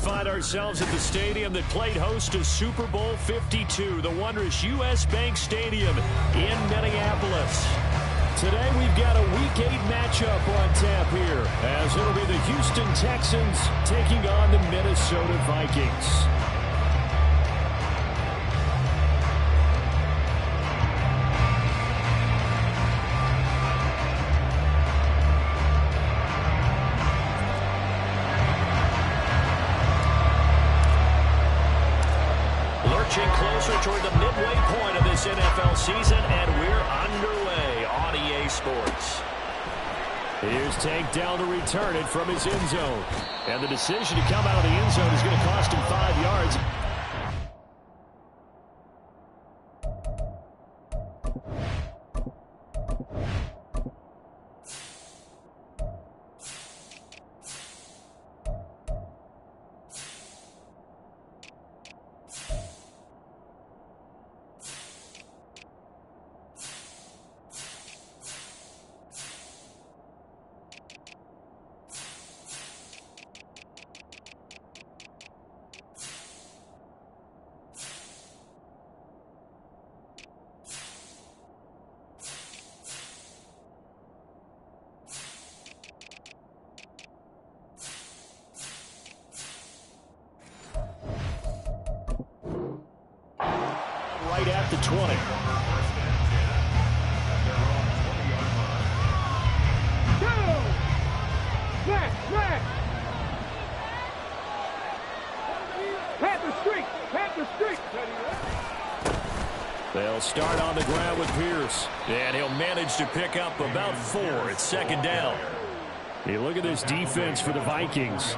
find ourselves at the stadium that played host to Super Bowl 52, the wondrous U.S. Bank Stadium in Minneapolis. Today we've got a Week 8 matchup on tap here, as it'll be the Houston Texans taking on the Minnesota Vikings. Closer toward the midway point of this NFL season, and we're underway on EA Sports. Here's Tank down to return it from his end zone. And the decision to come out of the end zone is going to cost him 5 yards. Right at the 20. They'll start on the ground with Pierce, and he'll manage to pick up about 4. It's second down. Hey, look at this defense for the Vikings.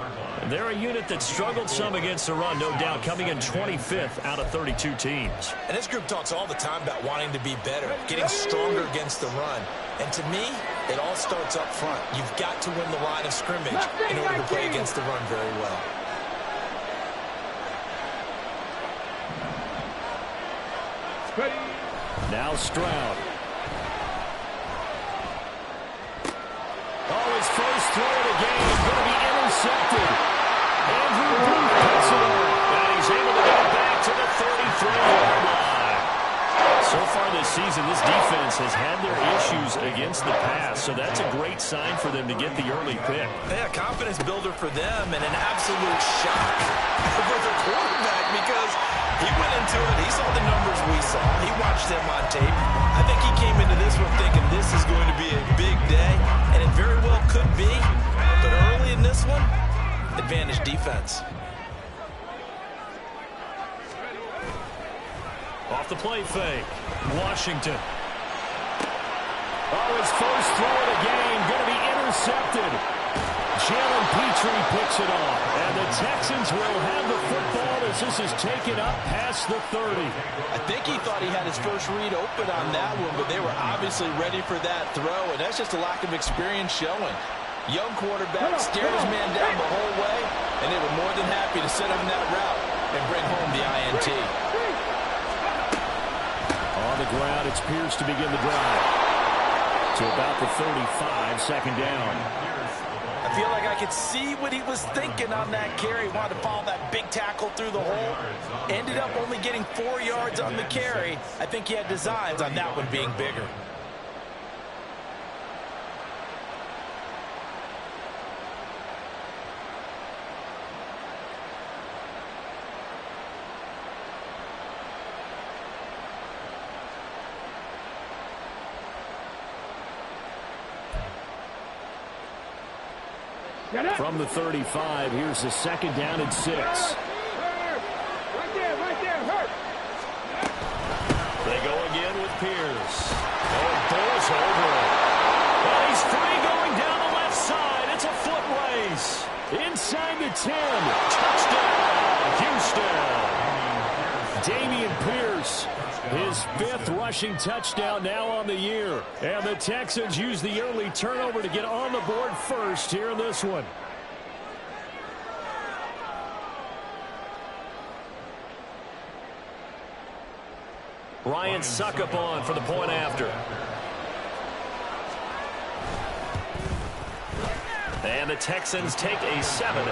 They're a unit that struggled some against the run, no doubt, coming in 25th out of 32 teams. And this group talks all the time about wanting to be better, getting stronger against the run. And to me, it all starts up front. You've got to win the line of scrimmage in order to play against the run very well. Now Stroud. Oh, his first throw of the game is going to be intercepted. Andrew Booth puts it on, and he's able to get it back to the 33-yard line. So far this season, this defense has had their issues against the pass, so that's a great sign for them to get the early pick. Yeah, confidence builder for them, and an absolute shock for the quarterback because he went into it. He saw the numbers we saw. He watched them on tape. I think he came into this one thinking this is going to be a big day, and it very well could be. But early in this one, advantage defense. Off the play fake. Washington. Oh, his first throw of the game going to be intercepted. Jalen Petrie picks it off, and the Texans will have the football as this is taken up past the 30. I think he thought he had his first read open on that one, but they were obviously ready for that throw, and that's just a lack of experience showing. Young quarterback stared his man down the whole way, and they were more than happy to set him that route and bring home the INT. On the ground, it's Pierce to begin the drive. To about the 35, second down. I feel like I could see what he was thinking on that carry. He wanted to follow that big tackle through the hole. Ended up only getting 4 yards on the carry. I think he had designs on that one being bigger. From the 35, here's the second down and 6. Right there, hurt. They go again with Pierce. Oh, Bulls over it. And he's free going down the left side. It's a foot race. Inside the 10. Touchdown, Houston. Dameon Pierce. His 5th rushing touchdown now on the year. And the Texans use the early turnover to get on the board first here in this one. Ryan Suckup on for the point after. And the Texans take a 7-0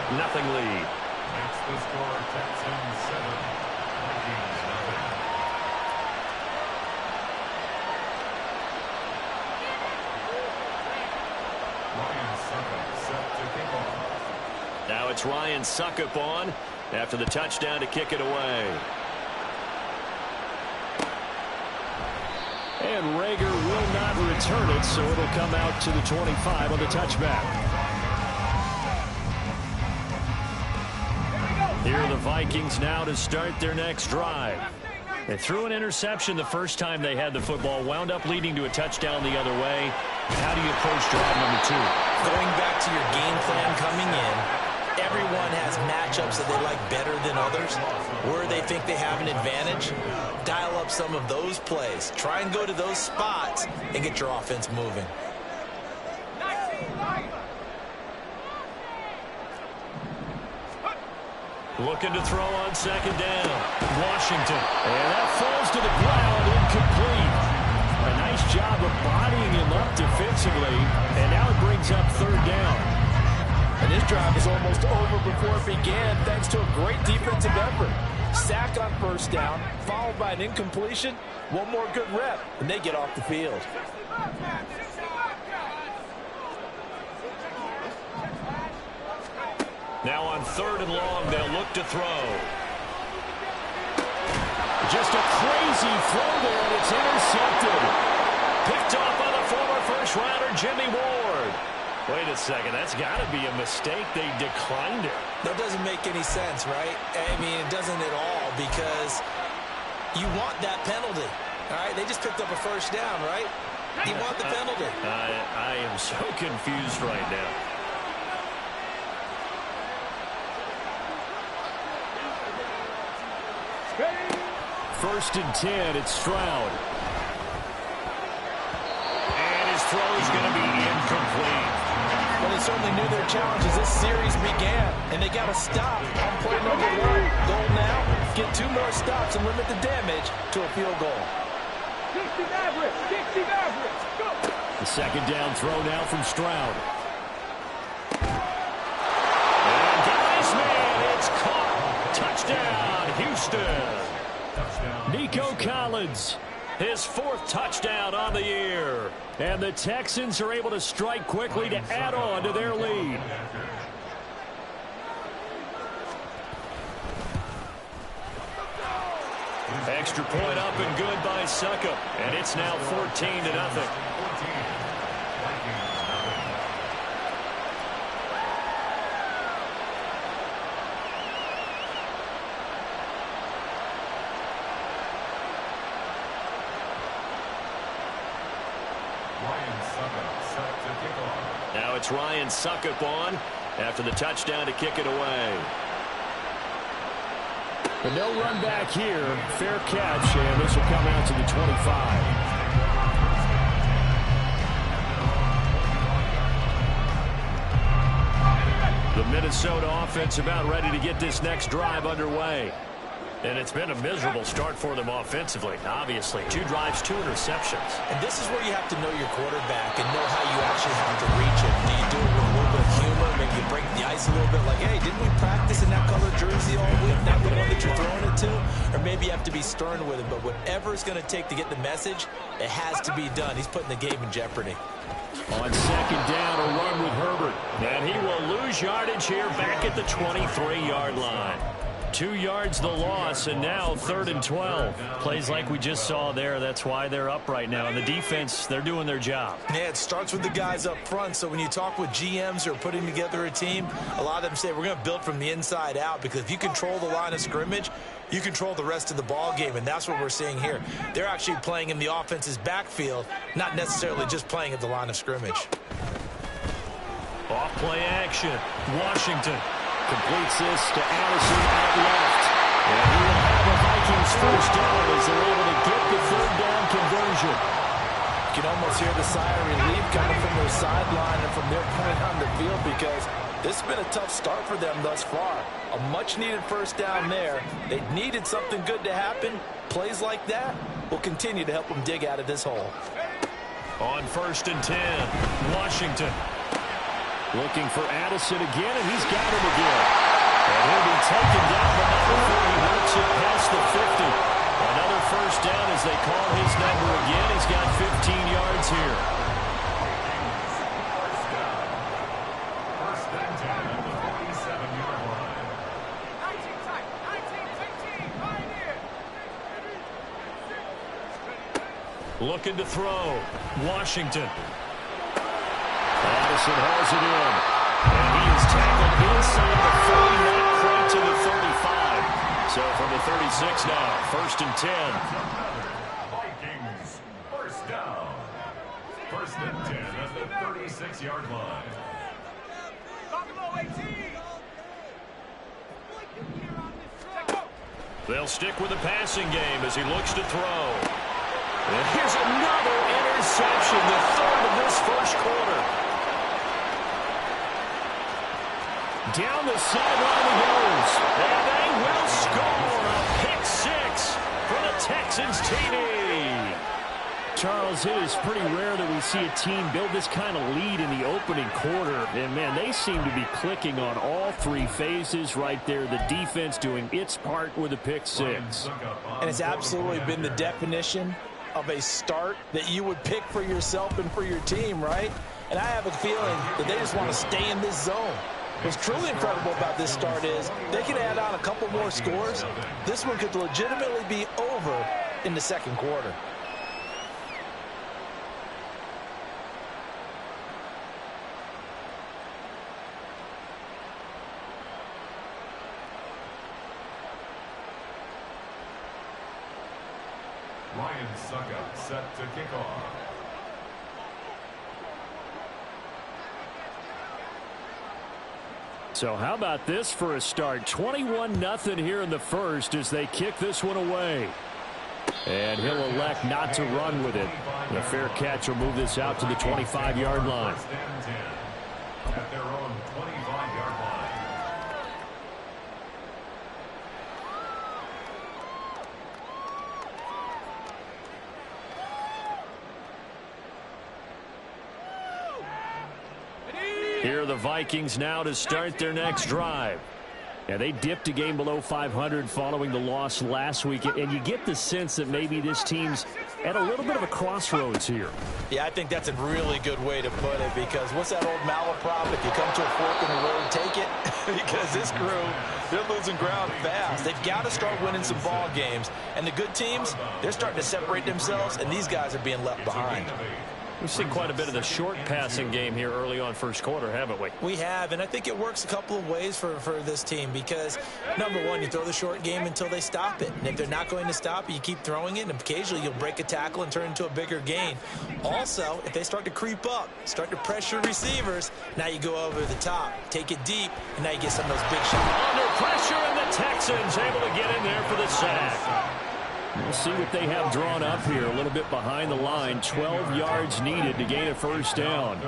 lead. Makes the score Texans 7, Vikings nothing. Ryan Suckup set to kick off. Now it's Ryan Suckup on after the touchdown to kick it away. And Rager will not return it, so it'll come out to the 25 on the touchback. Here are the Vikings now to start their next drive. They threw an interception the first time they had the football, wound up leading to a touchdown the other way. How do you approach drive number 2? Going back to your game plan coming in, everyone has matchups that they like better than others. Where they think they have an advantage, dial up some of those plays. Try and go to those spots and get your offense moving. Looking to throw on second down. Washington. And that falls to the ground, incomplete. A nice job of bodying him up defensively. And now it brings up third down. And this drive is almost over before it began thanks to a great defensive effort. Sack on first down, followed by an incompletion. One more good rep, and they get off the field. Now on third and long, they'll look to throw. Just a crazy throw there, and it's intercepted. Picked off by the former first-rounder, Jimmy Ward. Wait a second, that's got to be a mistake. They declined it. That doesn't make any sense, right? I mean, it doesn't at all, because you want that penalty. All right, they just picked up a first down, right? You want the penalty. I am so confused right now. First and 10, it's Stroud. And his throw is going to be incomplete. Well, they certainly knew their challenge as this series began, and they got to stop on play number 1. Goal now, get 2 more stops and limit the damage to a field goal. The second down throw now from Stroud. And guys, man, it's caught. Touchdown, Houston. Nico Collins, his 4th touchdown on the year. And the Texans are able to strike quickly to add on to their lead. Extra point up and good by Suckup. And it's now 14-0. Now it's Ryan Suckup on after the touchdown to kick it away. But no run back here. Fair catch, and this will come out to the 25. The Minnesota offense about ready to get this next drive underway. And it's been a miserable start for them offensively, obviously. 2 drives, 2 interceptions. And this is where you have to know your quarterback and know how you actually have to reach him. Do you do it with a little bit of humor? Maybe you break the ice a little bit like, hey, didn't we practice in that color jersey all week? Not the one that you're throwing it to? Or maybe you have to be stern with him. But whatever it's going to take to get the message, it has to be done. He's putting the game in jeopardy. On second down, a run with Herbert. And he will lose yardage here back at the 23-yard line. 2 yards the loss, and now 3rd and 12. Plays like we just saw there. That's why they're up right now. And the defense, they're doing their job. Yeah, it starts with the guys up front. So when you talk with GMs who are putting together a team, a lot of them say we're going to build from the inside out, because if you control the line of scrimmage, you control the rest of the ball game, and that's what we're seeing here. They're actually playing in the offense's backfield, not necessarily just playing at the line of scrimmage. Off play action. Washington completes this to Addison out left. And he will have a Vikings first down as they're able to get the 3rd down conversion. You can almost hear the sigh of relief coming from their sideline and from their point on the field, because this has been a tough start for them thus far. A much-needed first down there. They needed something good to happen. Plays like that will continue to help them dig out of this hole. On 1st and 10, Washington looking for Addison again, and he's got him again. And he'll be taken down, but not before he works it past the 50. Another first down as they call his number again. He's got 15 yards here. First and 10 at the 47-yard line. 19 tight, 19, 15, right here. Looking to throw. Washington. Addison hauls it in. And he is tackled inside the 40, not quite to the 35. So from the 36 now, first and 10. Vikings, first down. First and 10 at the 36-yard line. Buffalo 18. They'll stick with the passing game as he looks to throw. And here's another interception, the third of this first quarter. Down the sideline he goes. And they will score a pick six for the Texans TD. Charles, it is pretty rare that we see a team build this kind of lead in the opening quarter. And, man, they seem to be clicking on all three phases right there. The defense doing its part with a pick six. And it's absolutely been the definition of a start that you would pick for yourself and for your team, right? And I have a feeling that they just want to stay in this zone. What's truly incredible about this start is they can add on a couple more scores. This one could legitimately be over in the second quarter. Ryan Suckup set to kick off. So how about this for a start? 21-0 here in the first as they kick this one away. And he'll elect not to run with it. The fair catch will move this out to the 25-yard line. First and 10 at their own 25-yard line. Here are the Vikings now to start their next drive. Yeah, they dipped a game below 500 following the loss last week, and you get the sense that maybe this team's at a little bit of a crossroads here. Yeah, I think that's a really good way to put it, because what's that old malaprop? If you come to a fork in the road, take it. Because this crew, they're losing ground fast. They've got to start winning some ball games. And the good teams, they're starting to separate themselves, and these guys are being left behind. We've seen quite a bit of the short passing game here early on first quarter, haven't we? We have, and I think it works a couple of ways for this team because, number one, you throw the short game until they stop it. And if they're not going to stop it, you keep throwing it, and occasionally you'll break a tackle and turn into a bigger gain. Also, if they start to creep up, start to pressure receivers, now you go over the top, take it deep, and now you get some of those big shots. Under pressure, and the Texans able to get in there for the sack. We'll see what they have drawn up here. A little bit behind the line. 12 yards needed to gain a first down.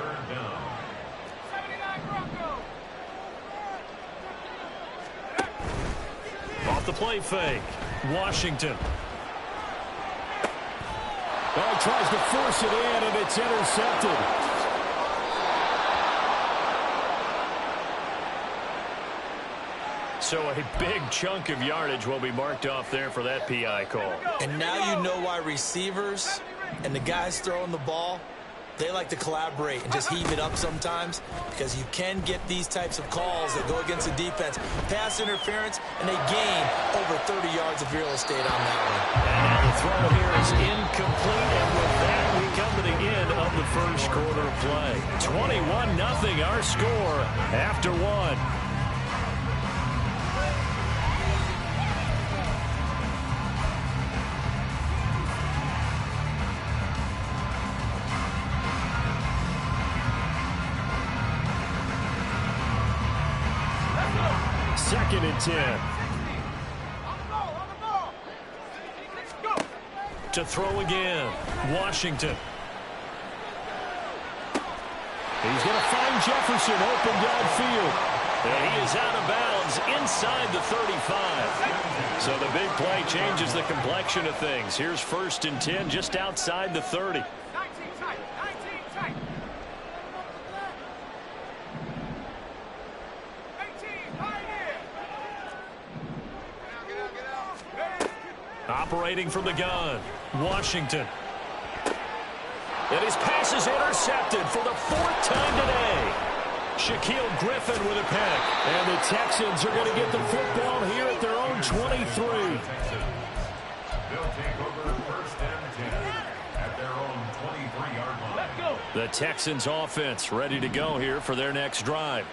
Off the play fake. Washington. Oh, tries to force it in, and it's intercepted. So a big chunk of yardage will be marked off there for that PI call. And now you know why receivers and the guys throwing the ball, they like to collaborate and just heave it up sometimes because you can get these types of calls that go against the defense. Pass interference, and they gain over 30 yards of real estate on that one. And now the throw here is incomplete, and with that, we come to the end of the first quarter of play. 21-0 our score after one. Second and 10. To throw again. Washington. He's going to find Jefferson open downfield. And he is out of bounds inside the 35. So the big play changes the complexion of things. Here's first and 10 just outside the 30. Operating from the gun, Washington. And his pass is intercepted for the 4th time today. Shaquille Griffin with a pick. And the Texans are going to get the football here at their own 23. They'll take over first and 10 at their own 23-yard line. Let's go. The Texans offense ready to go here for their next drive.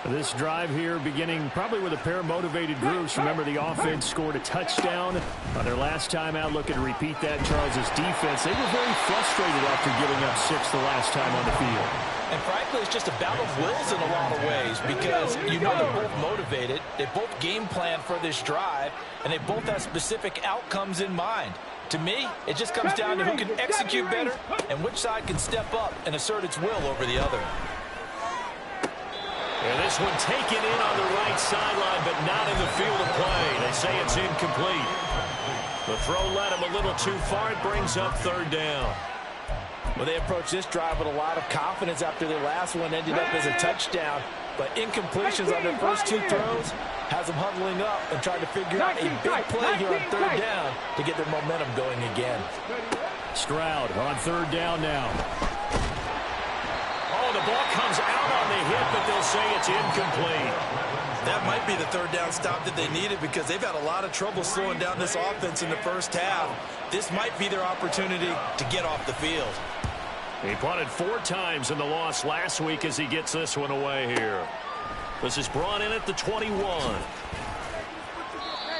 This drive here beginning probably with a pair of motivated groups. Remember, the offense scored a touchdown on their last time out. Looking to repeat that. Charles's defense, they were very frustrated after giving up 6 the last time on the field. And frankly, it's just a battle of wills in a lot of ways because you know they're both motivated. They both game plan for this drive, and they both have specific outcomes in mind. To me, it just comes down to who can execute better and which side can step up and assert its will over the other. And this one taken in on the right sideline, but not in the field of play. They say it's incomplete. The throw led him a little too far. It brings up 3rd down. Well, they approached this drive with a lot of confidence after their last one ended up as a touchdown. But incompletions on their first 2 throws has them huddling up and trying to figure out a big play here on 3rd down to get their momentum going again. Stroud on 3rd down now. Oh, the ball comes out on the hit, but they'll say it's incomplete. That might be the 3rd down stop that they needed because they've had a lot of trouble slowing down this offense in the first half. This might be their opportunity to get off the field. He punted 4 times in the loss last week as he gets this one away here. This is brought in at the 21.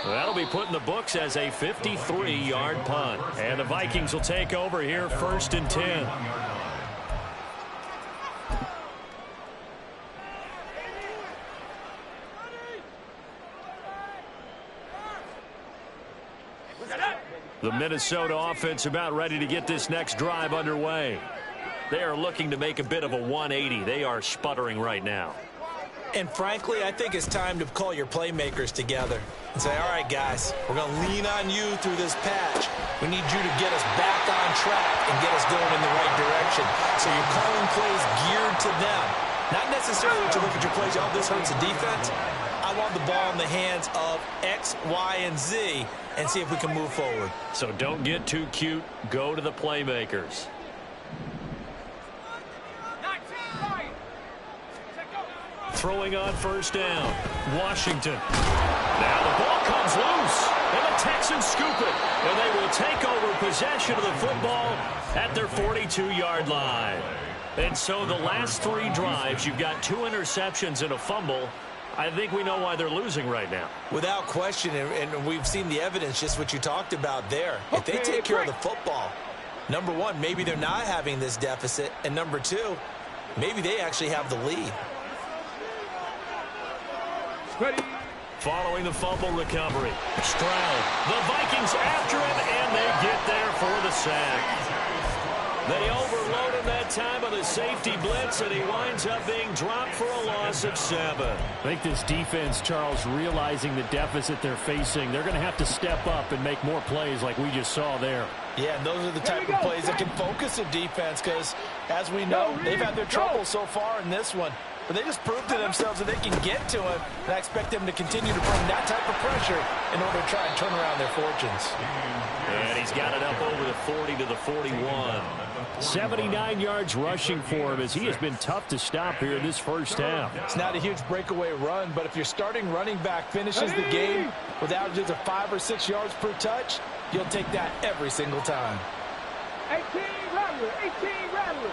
That'll be put in the books as a 53-yard punt. And the Vikings will take over here 1st and 10. The Minnesota offense about ready to get this next drive underway. They are looking to make a bit of a 180. They are sputtering right now. And frankly, I think it's time to call your playmakers together and say, all right, guys, we're going to lean on you through this patch. We need you to get us back on track and get us going in the right direction. So you're calling plays geared to them. Not necessarily to look at your plays, oh, this hurts the defense. I want the ball in the hands of X, Y, and Z and see if we can move forward. So don't get too cute. Go to the playmakers. Throwing on 1st down. Washington. Now the ball comes loose. And the Texans scoop it. And they will take over possession of the football at their 42-yard line. And so the last 3 drives, you've got 2 interceptions and a fumble. I think we know why they're losing right now. Without question, and we've seen the evidence, just what you talked about there. If they take care of the football, number 1, maybe they're not having this deficit. And number 2, maybe they actually have the lead. Ready. Following the fumble recovery, Stroud. The Vikings after him, and they get there for the sack. They overload him that time on the safety blitz, and he winds up being dropped for a loss of 7. I think this defense, Charles, realizing the deficit they're facing, they're going to have to step up and make more plays like we just saw there. Yeah, and those are the type of plays that can focus a defense because, as we know, they've had their trouble so far in this one. But they just proved to themselves that they can get to him, and I expect them to continue to bring that type of pressure in order to try and turn around their fortunes. And he's got it up over the 40 to the 41. 79 yards rushing for him as he has been tough to stop here in this first half. It's not a huge breakaway run, but if your starting running back finishes the game with averages of 5 or 6 yards per touch, you'll take that every single time. 18 Rattler, 18 Rattler.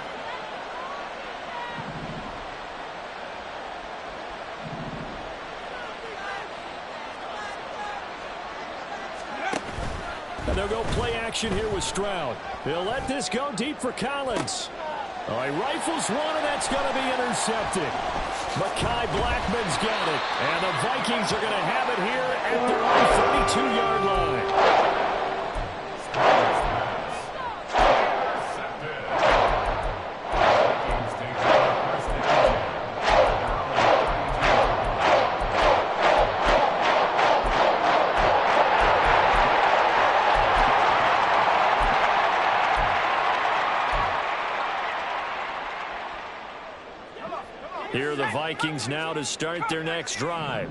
And they'll go play action here with Stroud. He'll let this go deep for Collins. All right, rifles one, and that's going to be intercepted. Mekhi Blackman's got it. And the Vikings are going to have it here at their own 32-yard line. Here are the Vikings now to start their next drive.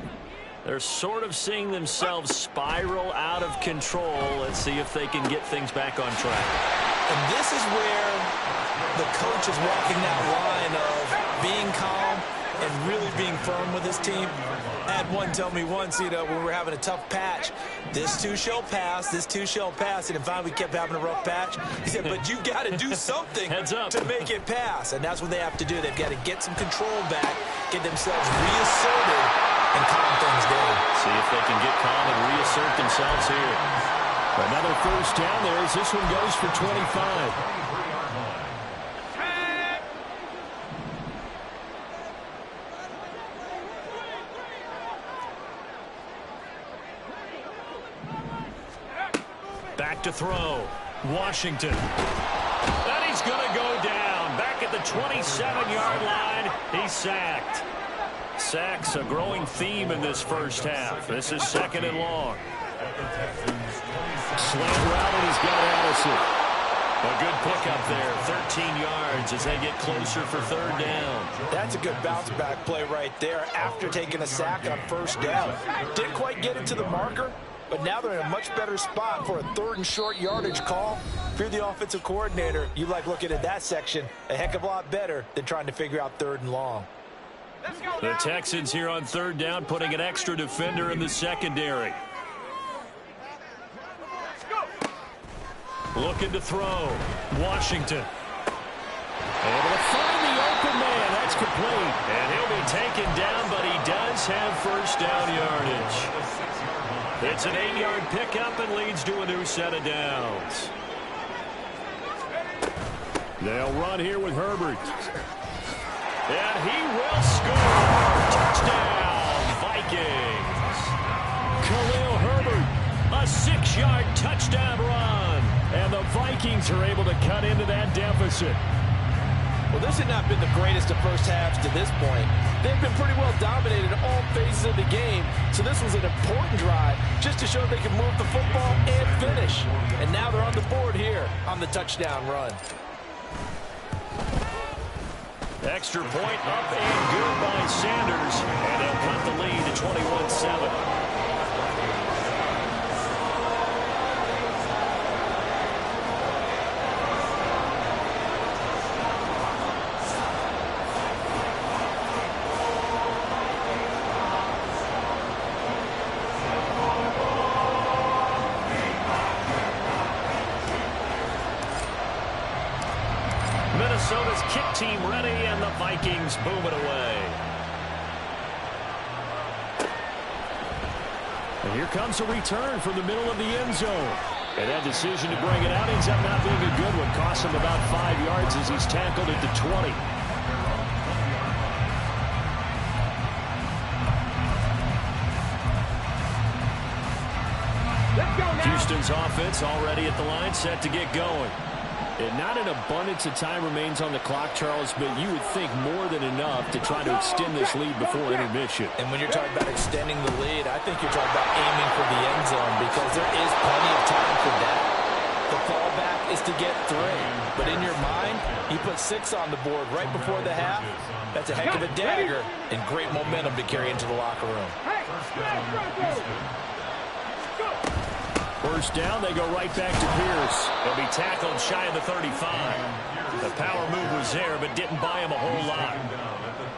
They're sort of seeing themselves spiral out of control. Let's see if they can get things back on track. And this is where the coach is walking that line of being calm and really being firm with his team. I had one tell me once, when we were having a tough patch, this too shall pass, this too shall pass. And finally we kept having a rough patch. He said, but you got to do something to make it pass. And that's what they have to do. They've got to get some control back, get themselves reasserted, and calm things down. See if they can get calm and reassert themselves here. Another first down there as this one goes for 25. Back to throw. Washington. And he's going to go down. Back at the 27-yard line. He's sacked. Sacks a growing theme in this first half. This is 2nd and long. Slant route, and he's got Allison. A good pickup there. 13 yards as they get closer for 3rd down. That's a good bounce-back play right there after taking a sack on 1st down. Didn't quite get it to the marker, but now they're in a much better spot for a 3rd and short yardage call. If you're the offensive coordinator, you like looking at that section a heck of a lot better than trying to figure out 3rd and long. The Texans here on 3rd down, putting an extra defender in the secondary. Looking to throw. Washington. Able to find the open man. That's complete. And he'll be taken down, but he does have 1st down yardage. It's an 8-yard pickup and leads to a new set of downs. They'll run here with Herbert. And he will score. Touchdown, Vikings. Khalil Herbert, a 6-yard touchdown run. And the Vikings are able to cut into that deficit. Well, this had not been the greatest of first halves to this point. They've been pretty well dominated in all phases of the game, so this was an important drive just to show they can move the football and finish. And now they're on the board here on the touchdown run. Extra point up and good by Sanders. And they'll cut the lead to 21-7. Minnesota's kick team ready, and the Vikings boom it away. And here comes a return from the middle of the end zone. And that decision to bring it out ends up not being a good one. Cost him about 5 yards as he's tackled at the 20. Houston's offense already at the line, set to get going. And not an abundance of time remains on the clock, Charles, but you would think more than enough to try to extend this lead before intermission. And when you're talking about extending the lead, I think you're talking about aiming for the end zone because there is plenty of time for that. The fallback is to get 3. But in your mind, he put 6 on the board right before the half. That's a heck of a dagger and great momentum to carry into the locker room. First down, they go right back to Pierce. He'll be tackled shy of the 35. The power move was there, but didn't buy him a whole lot.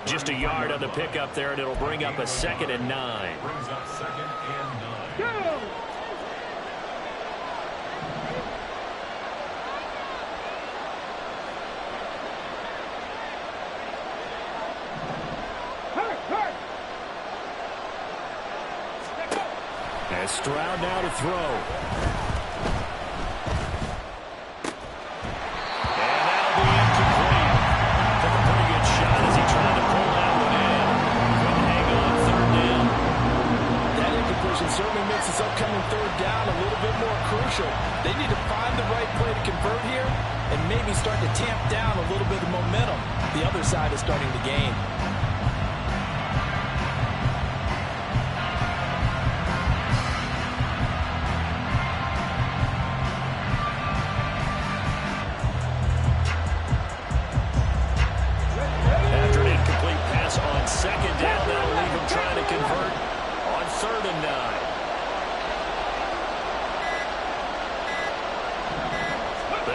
Just a yard on the pickup there, and it'll bring up a 2nd and 9. Brings up 2nd and 9. As Stroud now to throw. And that'll be incomplete. Took a pretty good shot as he tried to pull that one in. Couldn't hang on 3rd down. That incompletion certainly makes this upcoming 3rd down a little bit more crucial. They need to find the right play to convert here and maybe start to tamp down a little bit of momentum. The other side is starting to gain.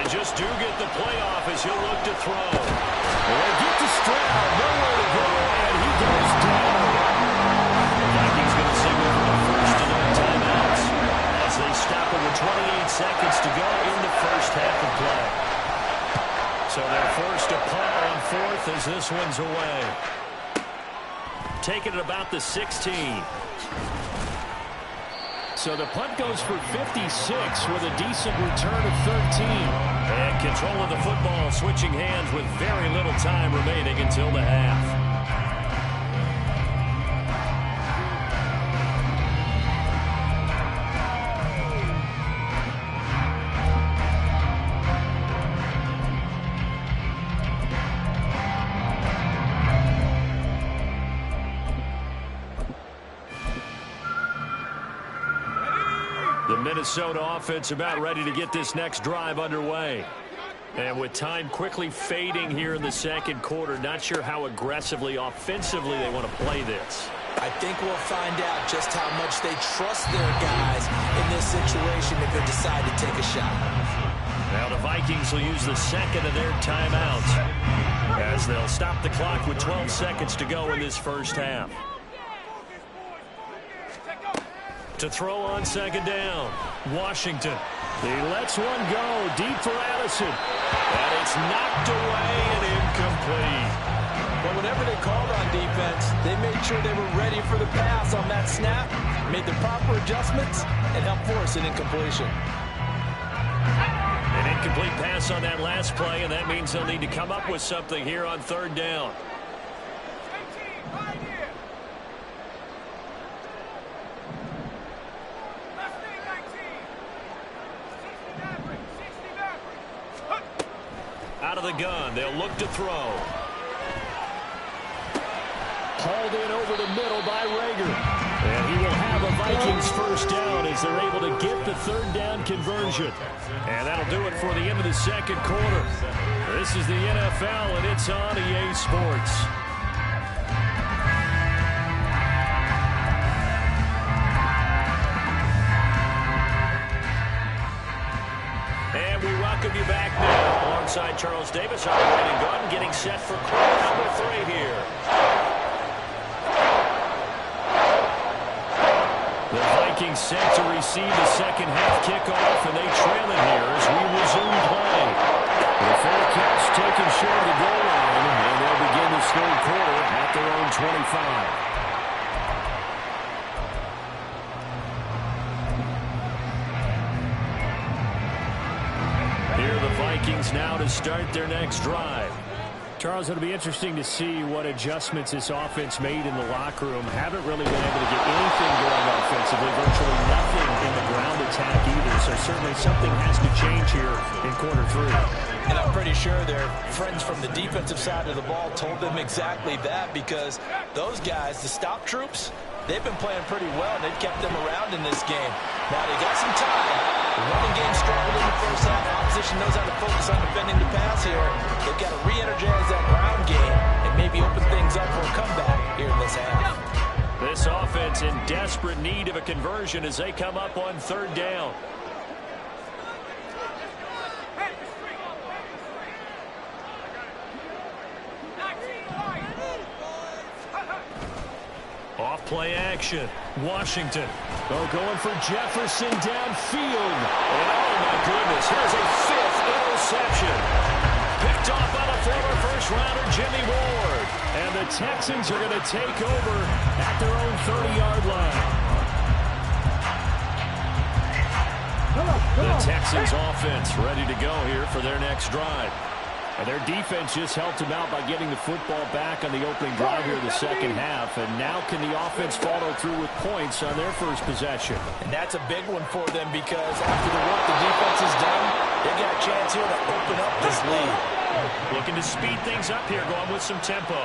They just do get the playoff as he'll look to throw. They get to Stroud, nowhere to go, and he goes down. The Vikings going to signal for the first of their timeouts as they stop it with 28 seconds to go in the first half of play. So they're forced to punt on fourth as this one's away. Taking it about the 16. So the punt goes for 56 with a decent return of 13. And control of the football switching hands with very little time remaining until the half. The Minnesota offense about ready to get this next drive underway. And with time quickly fading here in the second quarter, not sure how aggressively, offensively they want to play this. I think we'll find out just how much they trust their guys in this situation if they decide to take a shot. Now the Vikings will use the second of their timeouts as they'll stop the clock with 12 seconds to go in this first half. To throw on second down, Washington. He lets one go deep for Addison. And it's knocked away and incomplete. But whatever they called on defense, they made sure they were ready for the pass on that snap, made the proper adjustments, and helped force an incompletion. An incomplete pass on that last play, and that means they'll need to come up with something here on third down. Out of the gun, they'll look to throw. Hauled in over the middle by Rager. And he will have a Vikings first down as they're able to get the third down conversion. And that'll do it for the end of the second quarter. This is the NFL, and it's on EA Sports. And we welcome you back now alongside Charles Davis, operating gun, getting set for quarter number 3 here. The Vikings set to receive the second half kickoff, and they trail it here as we resume play. The full catch taken short of the goal line, and they'll begin this third quarter at their own 25. Here are the Vikings now to start their next drive. Charles, it'll be interesting to see what adjustments this offense made in the locker room. Haven't really been able to get anything going offensively, virtually nothing in the ground attack either. So certainly something has to change here in quarter 3. And I'm pretty sure their friends from the defensive side of the ball told them exactly that, because those guys, the stop troops, they've been playing pretty well, and they've kept them around in this game. Now they got some time. The running game struggled in the first half. Opposition knows how to focus on defending the pass here. They've got to re-energize that ground game and maybe open things up for a comeback here in this half. This offense in desperate need of a conversion as they come up on third down. Off play action. Washington. They're going for Jefferson downfield. And oh my goodness, here's a 5th interception. Picked off by the former first-rounder Jimmy Ward. And the Texans are going to take over at their own 30-yard line. The Texans offense ready to go here for their next drive. And their defense just helped them out by getting the football back on the opening drive here in the second half. And now can the offense follow through with points on their first possession? And that's a big one for them, because after the work the defense has done, they got a chance here to open up this lead. Looking to speed things up here, going with some tempo.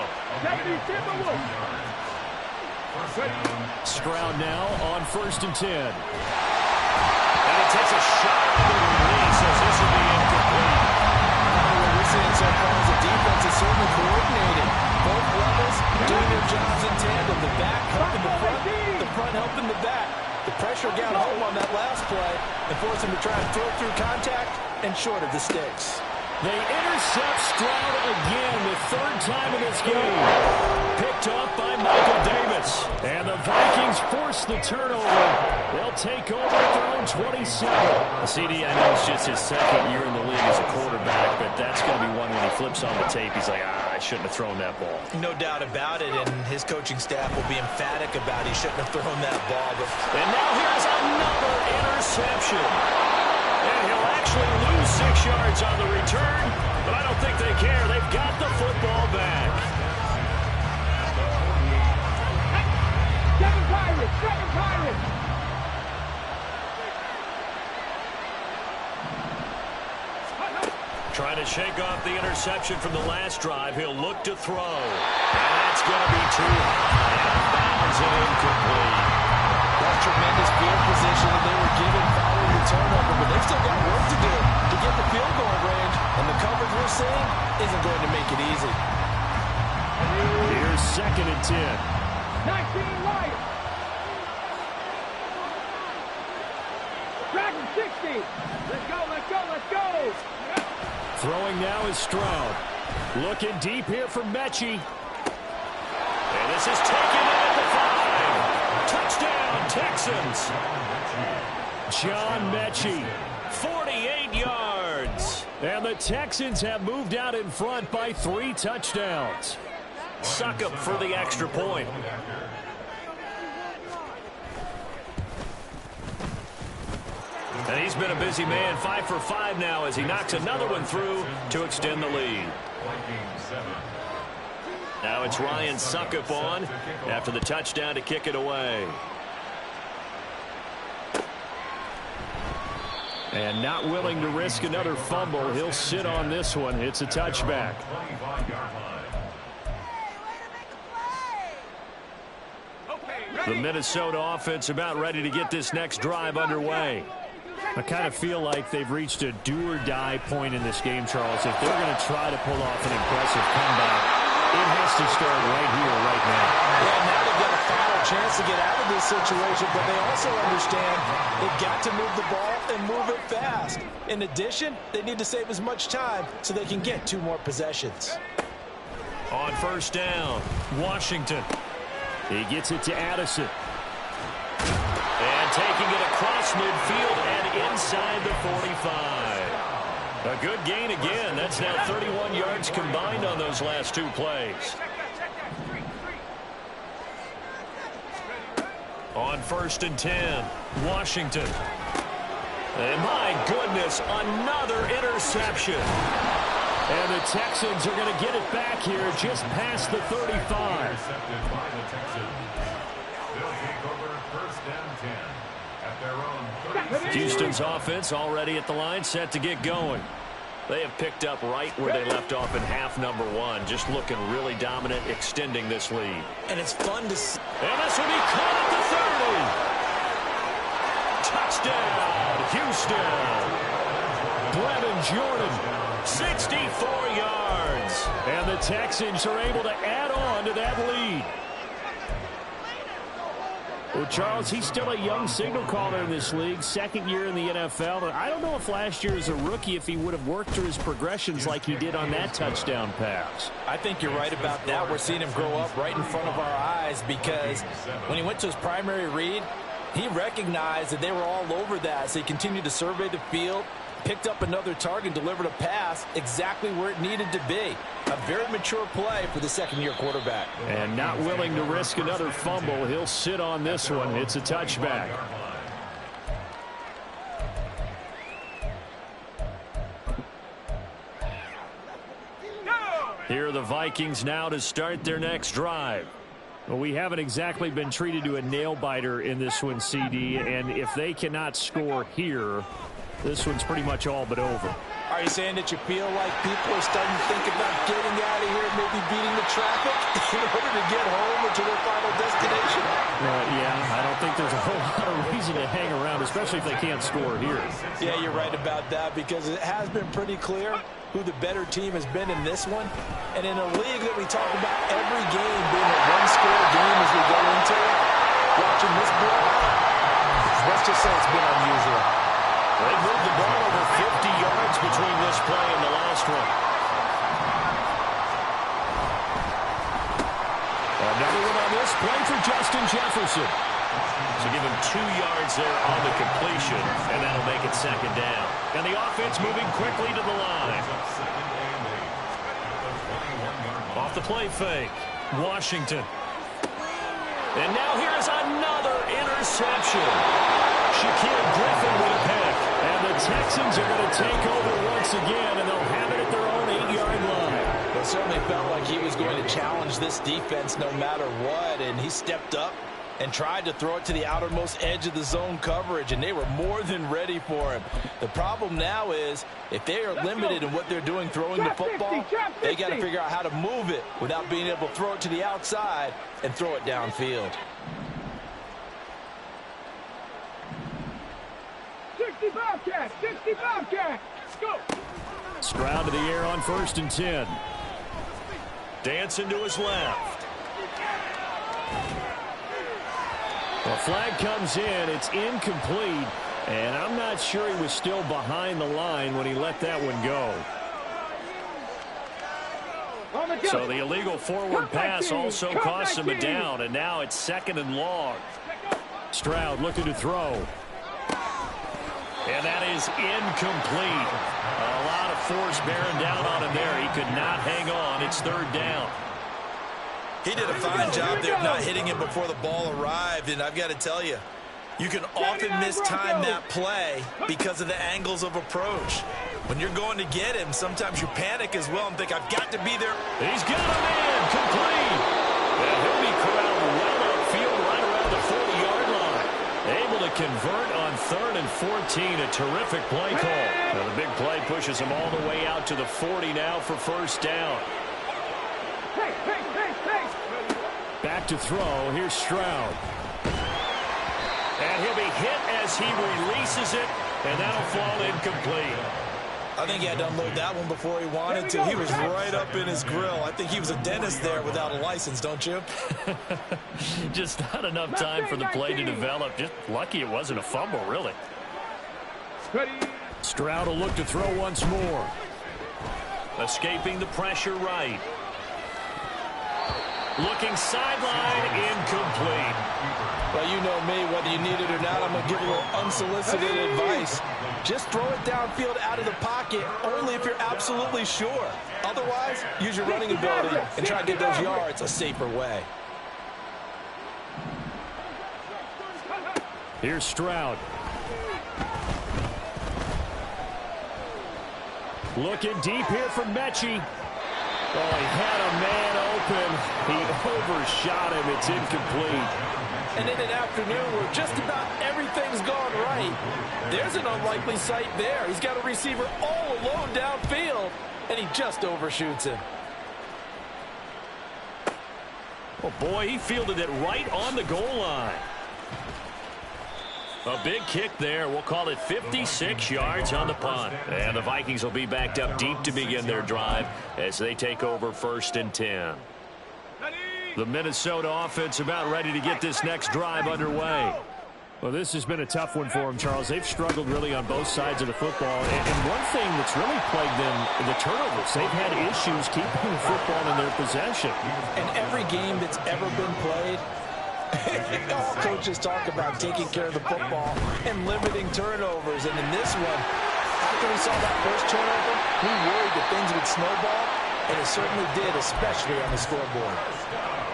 Stroud now on 1st and 10. And he takes a shot at the release as this will be incomplete. We're seeing so far as the defense is certainly coordinated. Both levels doing their jobs in tandem. The back helping the front helping the back. The pressure got home on that last play and forced him to try and throw through contact. and short of the sticks. They intercept Stroud again, the third time in this game. Picked off by Michael Davis. And the Vikings force the turnover. They'll take over at their own 27. CD, I know it's just his second year in the league as a quarterback, but that's going to be one when he flips on the tape. He's like, I shouldn't have thrown that ball. No doubt about it, and his coaching staff will be emphatic about he shouldn't have thrown that ball. And now here's another interception. And he'll actually lose 6 yards on the return, but I don't think they care. They've got the football back. Second Pirates! Trying to shake off the interception from the last drive. He'll look to throw. And that's going to be too high. Out of bounds and incomplete. That tremendous field position that they were given following the turnover, but they've still got work to do to get the field goal range, and the coverage we're seeing isn't going to make it easy. Here's 2nd and 10. 19 right. Dragon 60. Let's go. Throwing now is Stroud. Looking deep here for Mechie. And this is taken in at the 5. Touchdown, Texans. John Mechie, 48 yards. And the Texans have moved out in front by 3 touchdowns. Succop for the extra point. And he's been a busy man, 5 for 5 now as he knocks another one through to extend the lead. Now it's Ryan Succop on after the touchdown to kick it away. And not willing to risk another fumble, he'll sit on this one. It's a touchback. The Minnesota offense about ready to get this next drive underway. I kind of feel like they've reached a do-or-die point in this game, Charles. If they're going to try to pull off an impressive comeback, it has to start right here, right now. Yeah, now they've got a final chance to get out of this situation, but they also understand they've got to move the ball and move it fast. In addition, they need to save as much time so they can get 2 more possessions. On 1st down, Washington. He gets it to Addison. And taking it across midfield and inside the 45. A good gain again. That's now 31 yards combined on those last 2 plays. On 1st and 10, Washington. And my goodness, another interception. And the Texans are going to get it back here just past the 35. Intercepted by the Texans. They'll take over 1st and 10 at their own 30. Houston's offense already at the line, set to get going. They have picked up right where they left off in half number 1, just looking really dominant, extending this lead. And it's fun to see. And this will be caught at the 30. Touchdown, Houston. Brevin Jordan. 64 yards. And the Texans are able to add on to that lead. Well, Charles, he's still a young signal caller in this league, 2nd year in the NFL. And I don't know if last year as a rookie if he would have worked through his progressions like he did on that touchdown pass. I think you're right about that. We're seeing him grow up right in front of our eyes because when he went to his primary read, he recognized that they were all over that. So he continued to survey the field, picked up another target, delivered a pass exactly where it needed to be. A very mature play for the 2nd-year quarterback. And not willing to risk another fumble, he'll sit on this one. It's a touchback. Here are the Vikings now to start their next drive. Well, we haven't exactly been treated to a nail-biter in this one, CD, and if they cannot score here, this one's pretty much all but over. Are you saying that you feel like people are starting to think about getting out of here, maybe beating the traffic in order to get home or to their final destination? Yeah, I don't think there's a whole lot of reason to hang around, especially if they can't score here. Yeah, you're right about that because it has been pretty clear who the better team has been in this one. And in a league that we talk about every game being a one-score game as we go into it, watching this blowout, let's just say it's been unusual. They moved the ball over 50 yards yards between this play and the last one. Another one on this play for Justin Jefferson. So give him 2 yards there on the completion, and that'll make it second down. And the offense moving quickly to the line. Off the play fake, Washington. And now here's another interception. Shaquille Griffin with a pick. And the Texans are going to take over once again, and they'll have it at their own 8-yard line. It certainly felt like he was going to challenge this defense no matter what, and he stepped up and tried to throw it to the outermost edge of the zone coverage, and they were more than ready for him. The problem now is if they are limited in what they're doing throwing the football, they got to figure out how to move it without being able to throw it to the outside and throw it downfield. 60 Bobcat, 60 Bobcat, go! Stroud to the air on 1st and 10. Dancing to his left. The flag comes in. It's incomplete. And I'm not sure he was still behind the line when he let that one go. So the illegal forward pass also costs him a down. And now it's 2nd and long. Stroud looking to throw. And that is incomplete. A lot of force bearing down on him there. He could not hang on. It's 3rd down. He did a fine job there of not hitting him before the ball arrived, and I've got to tell you, you can often mistime that play because of the angles of approach. When you're going to get him, sometimes you panic as well and think, I've got to be there. He's got him in, complete. And he'll be corralled well upfield right around the 40-yard line. Able to convert on 3rd and 14, a terrific play call. Now the big play pushes him all the way out to the 40 now for 1st down. Back to throw. Here's Stroud. And he'll be hit as he releases it, and that'll fall incomplete. I think he had to unload that one before he wanted to. He was right up in his grill. I think he was a dentist there without a license, don't you? Just not enough time for the play to develop. Just lucky it wasn't a fumble, really. Stroud will look to throw once more. Escaping the pressure right. Looking sideline, incomplete. Well, you know me, whether you need it or not, I'm going to give a little unsolicited advice. Just throw it downfield out of the pocket, only if you're absolutely sure. Otherwise, use your running ability and try to get those yards a safer way. Here's Stroud. Looking deep here from Mechie. Oh, he had a man open. He overshot him. It's incomplete. And in an afternoon where just about everything's gone right, there's an unlikely sight there. He's got a receiver all alone downfield, and he just overshoots him. Oh, boy, he fielded it right on the goal line. A big kick there. We'll call it 56 yards on the punt. And the Vikings will be backed up deep to begin their drive as they take over 1st and 10. The Minnesota offense about ready to get this next drive underway. Well, this has been a tough one for them, Charles. They've struggled really on both sides of the football. And one thing that's really plagued them, the turnovers. They've had issues keeping the football in their possession. And every game that's ever been played, all coaches talk about taking care of the football and limiting turnovers. And in this one, after we saw that first turnover, we worried that things would snowball, and it certainly did, especially on the scoreboard.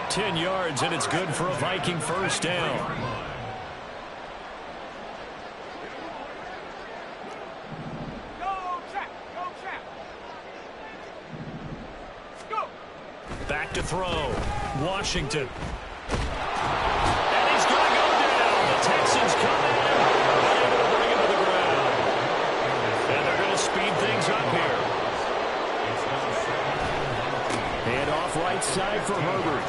10 yards, and it's good for a Viking 1st down. Go, trap, go, trap. Go. Back to throw. Washington. And he's going to go down. The Texans come in. Able to bring him to the ground. And they're going to speed things up here. Hand off right side for Herbert.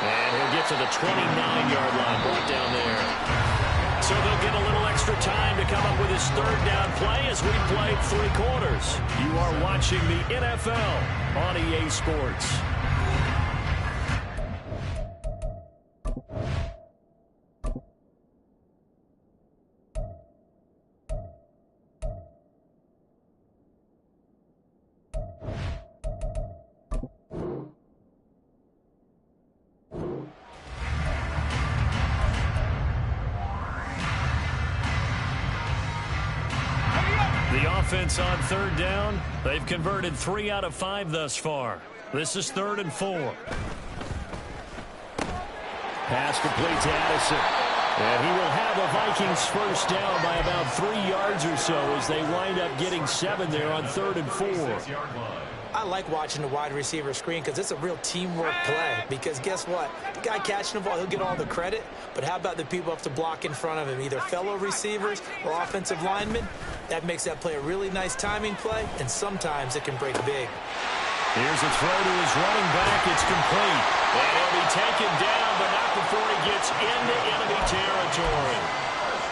And he'll get to the 29-yard line, brought down there. So they'll get a little extra time to come up with his 3rd down play as we played 3 quarters. You are watching the NFL on EA Sports. The offense on third down, they've converted 3 out of 5 thus far. This is 3rd and 4. Pass complete to Addison. And he will have the Vikings first down by about 3 yards or so as they wind up getting 7 there on 3rd and 4. I like watching the wide receiver screen because it's a real teamwork play. Because guess what? The guy catching the ball, he'll get all the credit. But how about the people up to block in front of him, either fellow receivers or offensive linemen? That makes that play a really nice timing play, and sometimes it can break big. Here's a throw to his running back. It's complete. And he'll be taken down, but not before he gets into enemy territory.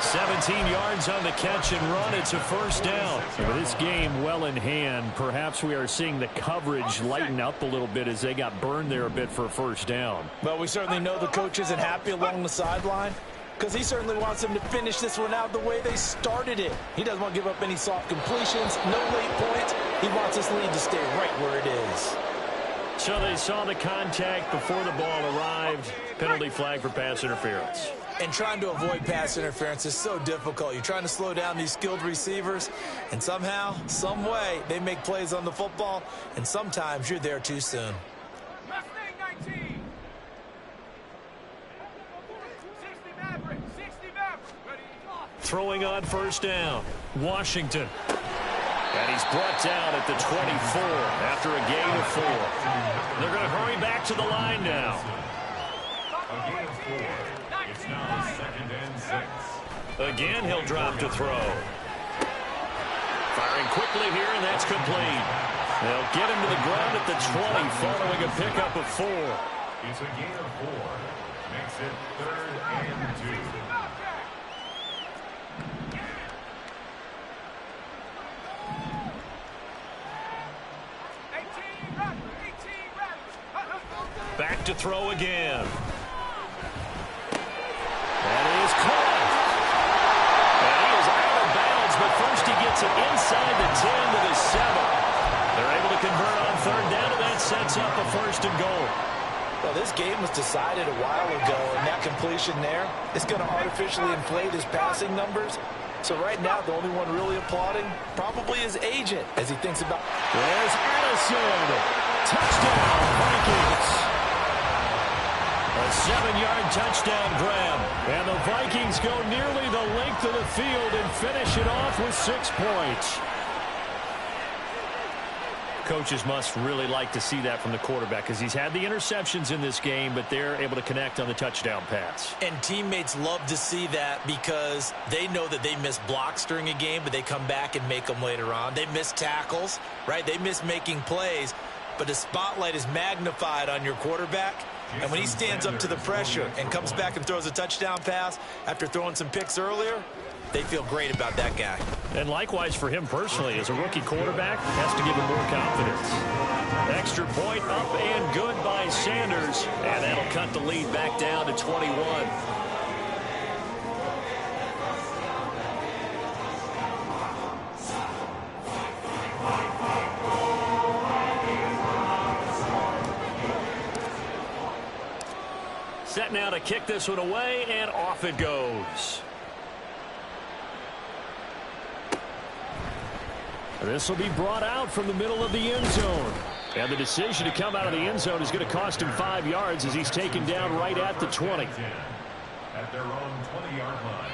17 yards on the catch and run. It's a first down. With this game well in hand, perhaps we are seeing the coverage lighten up a little bit as they got burned there a bit for a first down. Well, we certainly know the coach isn't happy along the sideline because he certainly wants them to finish this one out the way they started it. He doesn't want to give up any soft completions, no late points. He wants this lead to stay right where it is. So they saw the contact before the ball arrived. Penalty flag for pass interference. And trying to avoid pass interference is so difficult. You're trying to slow down these skilled receivers, and somehow, some way, they make plays on the football, and sometimes you're there too soon. Throwing on first down, Washington. And he's brought down at the 24 after a gain of 4. They're going to hurry back to the line now. A gain of 4. It's now 2nd and 6. Again, he'll drop to throw. Firing quickly here, and that's complete. They'll get him to the ground at the 20 following a pickup of 4. It's a gain of 4. Makes it 3rd and 2. Back to throw again. That is caught. And he is out of bounds, but first he gets it inside the 10 to the 7. They're able to convert on third down, and that sets up a 1st and goal. Well, this game was decided a while ago, and that completion there is going to artificially inflate his passing numbers. So right now, the only one really applauding probably his agent as he thinks about. There's Addison. Touchdown, Vikings. A 7-yard touchdown grab. And the Vikings go nearly the length of the field and finish it off with 6 points. Coaches must really like to see that from the quarterback because he's had the interceptions in this game, but they're able to connect on the touchdown pass. And teammates love to see that because they know that they miss blocks during a game, but they come back and make them later on. They miss tackles, right? They miss making plays, but the spotlight is magnified on your quarterback. And when he stands up to the pressure and comes back and throws a touchdown pass after throwing some picks earlier, they feel great about that guy. And likewise for him personally, as a rookie quarterback, has to give him more confidence. Extra point up and good by Sanders. And that'll cut the lead back down to 21. Set now to kick this one away, and off it goes. This will be brought out from the middle of the end zone. And the decision to come out of the end zone is going to cost him 5 yards as he's taken down right at the 20. At their own 20-yard line.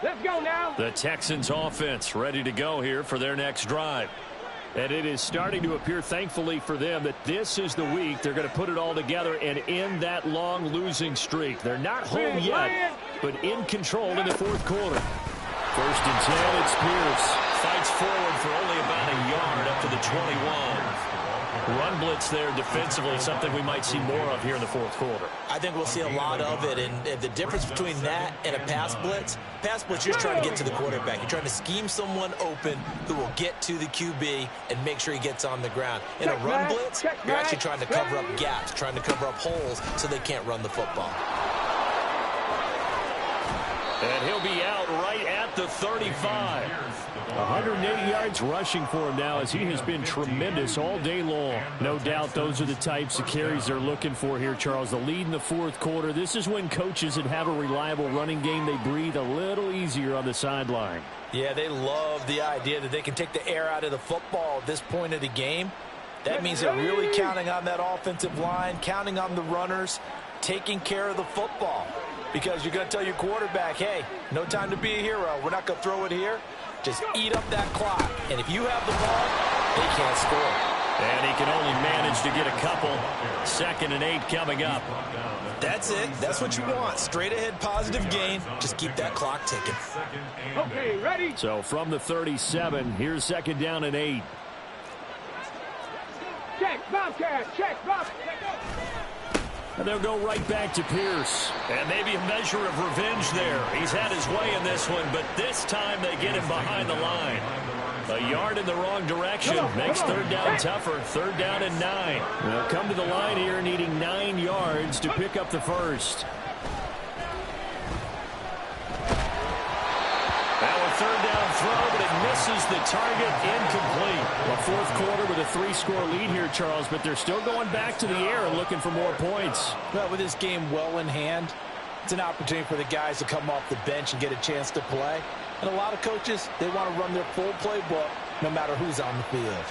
Let's go now. The Texans offense ready to go here for their next drive. And it is starting to appear, thankfully for them, that this is the week they're going to put it all together and end that long losing streak. They're not home yet, but in control in the 4th quarter. 1st and 10, it's Pierce. Fights forward for only about a yard up to the 21. Run blitz there defensively, something we might see more of here in the 4th quarter. I think we'll see a lot of it, and the difference between that and a pass blitz, you're just trying to get to the quarterback. You're trying to scheme someone open who will get to the QB and make sure he gets on the ground. In a run blitz, you're actually trying to cover up gaps, trying to cover up holes so they can't run the football. And he'll be out right at the 35. 180 yards rushing for him now as he has been tremendous all day long. No doubt those are the types of carries they're looking for here, Charles. The lead in the fourth quarter. This is when coaches that have a reliable running game, they breathe a little easier on the sideline. Yeah, they love the idea that they can take the air out of the football at this point of the game. That means they're really counting on that offensive line, counting on the runners, taking care of the football. Because you're going to tell your quarterback, hey, no time to be a hero. We're not going to throw it here. Just eat up that clock. And if you have the ball, they can't score. And he can only manage to get a couple. 2nd and 8 coming up. That's it. That's what you want. Straight ahead positive gain. Just keep that clock ticking. Okay, ready? So from the 37, here's 2nd down and 8. Check, Bobcat, check, Bobcat. And they'll go right back to Pierce. And maybe a measure of revenge there. He's had his way in this one, but this time they get him behind the line. A yard in the wrong direction makes 3rd down tougher. 3rd down and 9. They'll come to the line here needing 9 yards to pick up the first. Now a 3rd down throw, but it misses the target, incomplete. A fourth quarter with a 3-score lead here, Charles, but they're still going back to the air and looking for more points. Well, with this game well in hand, it's an opportunity for the guys to come off the bench and get a chance to play. And a lot of coaches, they want to run their full playbook no matter who's on the field.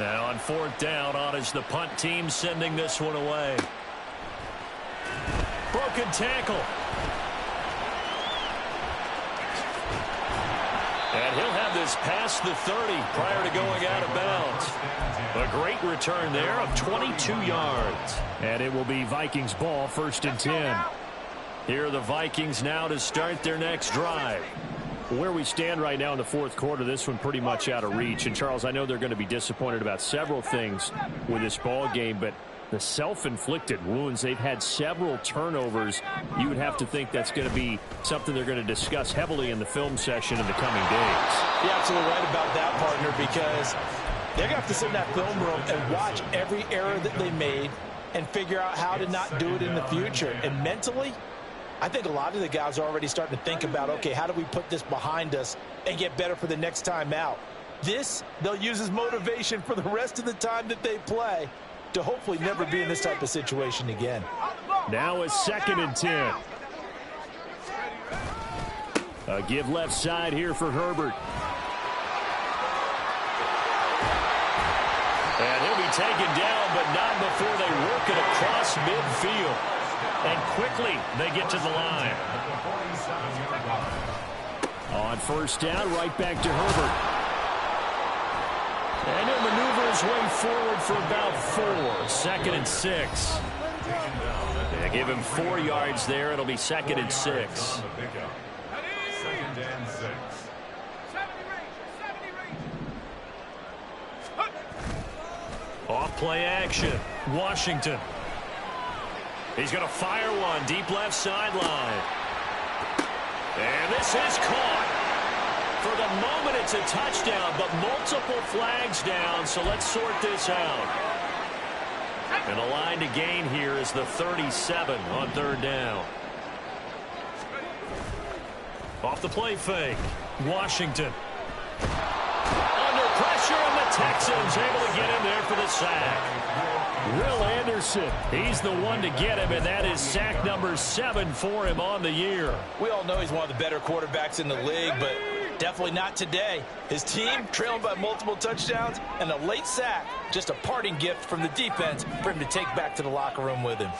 Now on 4th down, on is the punt team sending this one away. Broken tackle. And he'll have this past the 30 prior to going out of bounds. A great return there of 22 yards. And it will be Vikings ball, 1st and 10. Here are the Vikings now to start their next drive. Where we stand right now in the fourth quarter, this one pretty much out of reach. And, Charles, I know they're going to be disappointed about several things with this ball game, but the self-inflicted wounds, they've had several turnovers. You would have to think that's going to be something they're going to discuss heavily in the film session in the coming days. You're absolutely right about that, partner, because they're going to have to sit in that film room and watch every error that they made and figure out how to not do it in the future. And mentally, I think a lot of the guys are already starting to think about, okay, how do we put this behind us and get better for the next time out? This, they'll use as motivation for the rest of the time that they play to hopefully never be in this type of situation again. Now a 2nd and 10. A give left side here for Herbert. And he'll be taken down, but not before they work it across midfield. And quickly they get to the line. On 1st down, right back to Herbert. And he'll maneuver his way forward for about 4. 2nd and 6. They give him 4 yards there. It'll be 2nd and 6. Off play action. Washington. He's going to fire one deep left sideline. And this is caught. For the moment, it's a touchdown, but multiple flags down, so let's sort this out. And the line to gain here is the 37 on 3rd down. Off the play fake. Washington. Under pressure, and the Texans able to get him there for the sack. Will Anderson, he's the one to get him, and that is sack number 7 for him on the year. We all know he's one of the better quarterbacks in the league, but definitely not today. His team trailing by multiple touchdowns, and a late sack, just a parting gift from the defense for him to take back to the locker room with him.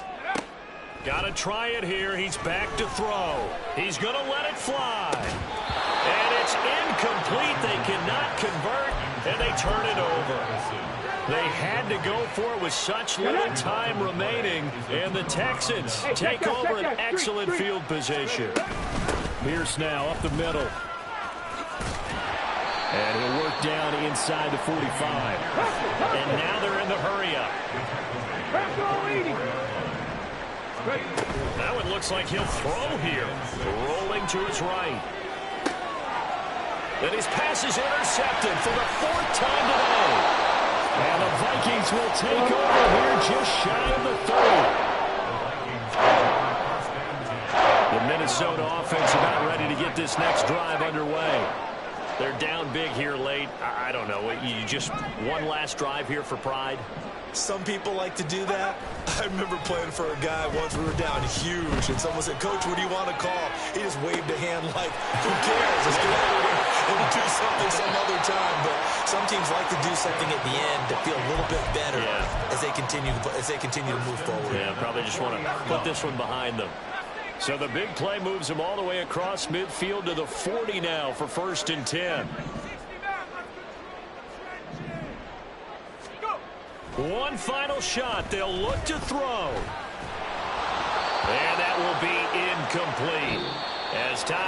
Got to try it here. He's back to throw. He's going to let it fly. And it's incomplete. They cannot convert, and they turn it over. They had to go for it with such little time remaining, and the Texans take over an excellent field position. Pierce now up the middle. And he'll work down inside the 45. And now they're in the hurry-up. Now it looks like he'll throw here. Rolling to his right. And his pass is intercepted for the 4th time today. And the Vikings will take over here just shy of the 30. Minnesota offense about ready to get this next drive underway. They're down big here late. I don't know. You just one last drive here for pride? Some people like to do that. I remember playing for a guy once. We were down huge, and someone said, "Coach, what do you want to call?" He just waved a hand like, "Who cares? Let's get out of here and do something some other time." But some teams like to do something at the end to feel a little bit better as they continue to move forward. Yeah, probably just want to put this one behind them. So the big play moves them all the way across midfield to the 40 now for 1st and 10. One final shot. They'll look to throw. And that will be